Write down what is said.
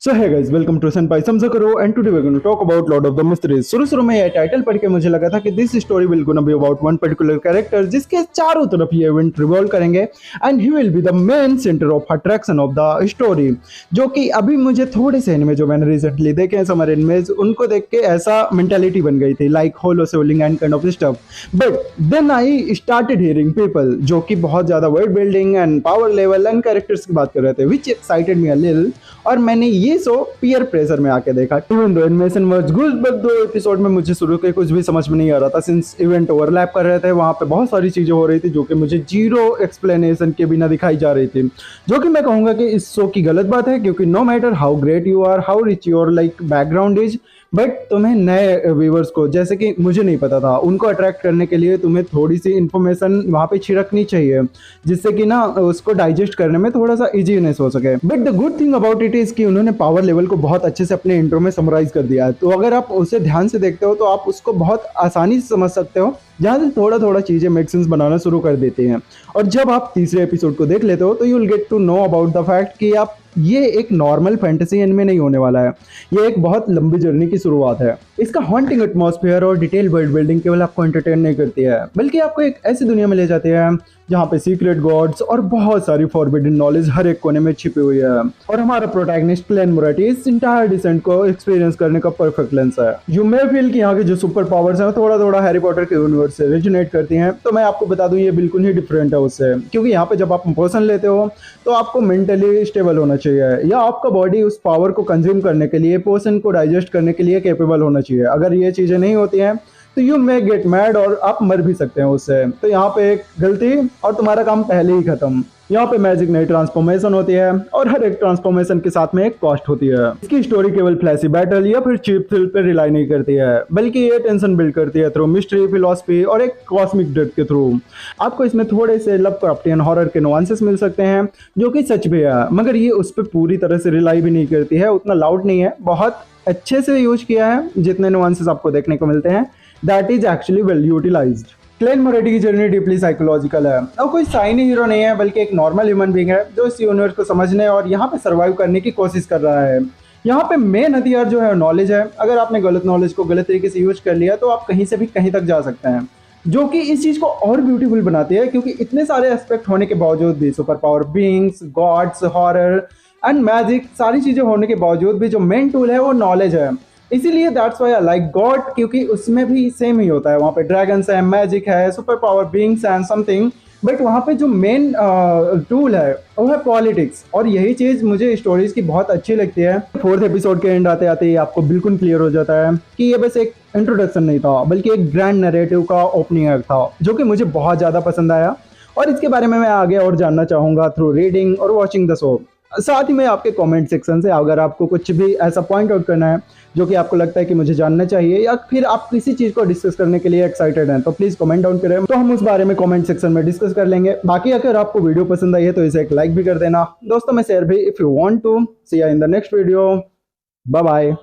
सो है guys, welcome to सनपाई समझा करो and today we gonna talk about lord of the mysteries. शुरू में ये टाइटल पढ़ के मुझे लगा था कि this story will gonna be about one particular character जिसके चारों तरफ ये इवेंट रिवॉल्व करेंगे and he will be the main centre of attraction of the story. जो कि अभी मुझे थोड़े से एनिमे जो मैंने रिसेंटली देखे हैं समर एनिमेज, उनको देख के ऐसा मेंटालिटी बन गई थी लाइक होलो सोलिंग and kind of stuff. But then I started hearing people जो कि बहुत ज्यादा world building and power level and characters की बात कर रहे थे विच एक्साइटेड मी अ लिटिल। और मैंने ये शो पीयर प्रेशर में आके देखा। Even though animation was good but दो एपिसोड में मुझे शुरू के कुछ भी समझ में नहीं आ रहा था सिंस इवेंट ओवरलैप कर रहे थे। वहां पे बहुत सारी चीजें हो रही थी जो कि मुझे जीरो एक्सप्लेनेशन के बिना दिखाई जा रही थी, जो कि मैं कहूंगा कि इस शो की गलत बात है। क्योंकि no matter how great you are, how rich your like background is, but तुम्हें नए व्यूवर्स को, जैसे कि मुझे नहीं पता था, उनको अट्रैक्ट करने के लिए तुम्हें थोड़ी सी इन्फॉर्मेशन वहाँ पे छिड़कनी चाहिए जिससे कि ना उसको डाइजेस्ट करने में थोड़ा सा इजीनेस हो सके। But the good thing about it is कि उन्होंने पावर लेवल को बहुत अच्छे से अपने इंट्रो में समराइज कर दिया है। तो अगर आप उसे ध्यान से देखते हो तो आप उसको बहुत आसानी से समझ सकते हो, जहाँ से थोड़ा थोड़ा चीजें मेक सेंस बनाना शुरू कर देती हैं। और जब आप तीसरे एपिसोड को देख लेते हो तो you will get to know about the fact कि आप ये एक नॉर्मल फैंटेसी एनिमे नहीं होने वाला है, ये एक बहुत लंबी जर्नी की शुरुआत है। इसका हॉन्टिंग एटमॉस्फेयर और डिटेल वर्ल्ड बिल्डिंग केवल आपको एंटरटेन नहीं करती है बल्कि आपको एक ऐसी दुनिया में ले जाती है जहाँ पे सीक्रेट गॉड्स और बहुत सारी फॉरबिडन नॉलेज हर एक कोने में छिपी हुई है। और हमारा प्रोटैगनिस्ट क्लेन मोरेटी इस इंटायर डिसेंट को एक्सपीरियंस करने का परफेक्ट लेंस है। यू मे फील कि यहाँ के जो सुपर पावर्स हैं थोड़ा थोड़ा हैरी पॉटर के यूनिवर्स से रिजोनेट करती हैं, तो मैं आपको बता दूं ये बिल्कुल ही डिफरेंट है उससे। क्योंकि यहाँ पे जब आप पोर्शन लेते हो तो आपको मेंटली स्टेबल होना चाहिए या आपका बॉडी उस पावर को कंज्यूम करने के लिए, पोर्शन को डाइजेस्ट करने के लिए कैपेबल होना चाहिए। अगर ये चीजें नहीं होती हैं तो यू मे गेट मैड और आप मर भी सकते हैं उससे। तो यहाँ पे एक गलती और तुम्हारा काम पहले ही खत्म। यहाँ पे मैजिक नहीं ट्रांसफॉर्मेशन होती है और हर एक ट्रांसफॉर्मेशन के साथ में एक कॉस्ट होती है। इसकी स्टोरी केवल फ्लैशी बैटल या फिर चीप थ्रिल पे रिलाई नहीं करती है बल्कि ये टेंशन बिल्ड करती है थ्रू मिस्ट्री, फिलॉसफी और एक कॉस्मिक डेप्थ के थ्रू। आपको इसमें थोड़े से लवक्राफ्टियन हॉरर के नुआंसेस मिल सकते हैं जो कि सच भी है, मगर ये उस पर पूरी तरह से रिलाई भी नहीं करती है, उतना लाउड नहीं है, बहुत अच्छे से यूज किया है। जितने नुआंसेस आपको देखने को मिलते हैं that is actually well utilized. Klein Moretti की जर्नी डीपली साइकोलॉजिकल है और कोई शाइनी हीरो नहीं है बल्कि एक नॉर्मल ह्यूमन बीइंग है जो इस यूनिवर्स को समझने और यहाँ पे सर्वाइव करने की कोशिश कर रहा है। यहाँ पे मेन हथियार जो है नॉलेज है। अगर आपने गलत नॉलेज को गलत तरीके से यूज कर लिया तो आप कहीं से भी कहीं तक जा सकते हैं, जो कि इस चीज को और ब्यूटीफुल बनाती है। क्योंकि इतने सारे एस्पेक्ट होने के बावजूद भी, super power beings, gods, horror and magic, सारी चीजें होने के बावजूद भी जो मेन टूल है वो नॉलेज है। इसीलिए that's why I like God, क्योंकि उसमें भी सेम ही होता है। वहाँ पे ड्रैगन्स है, मैजिक है, super power beings and something, but वहाँ पे जो मेन टूल है वो है पॉलिटिक्स। और यही चीज़ मुझे स्टोरीज की बहुत अच्छी लगती है। फोर्थ एपिसोड के एंड आते आते आपको बिल्कुल क्लियर हो जाता है कि ये बस एक इंट्रोडक्शन नहीं था बल्कि एक ग्रैंड नैरेटिव का ओपनिंग एक्ट था, जो कि मुझे बहुत ज़्यादा पसंद आया। और इसके बारे में मैं आगे और जानना चाहूँगा थ्रू रीडिंग और वॉचिंग द शो। साथ ही में आपके कमेंट सेक्शन से अगर आपको कुछ भी ऐसा पॉइंट आउट करना है जो कि आपको लगता है कि मुझे जानना चाहिए या फिर आप किसी चीज़ को डिस्कस करने के लिए एक्साइटेड हैं, तो प्लीज़ कमेंट डाउन करें, तो हम उस बारे में कमेंट सेक्शन में डिस्कस कर लेंगे। बाकी अगर आपको वीडियो पसंद आई है तो इसे एक लाइक भी कर देना, दोस्तों में शेयर भी। If you want to see you in the next video, bye bye.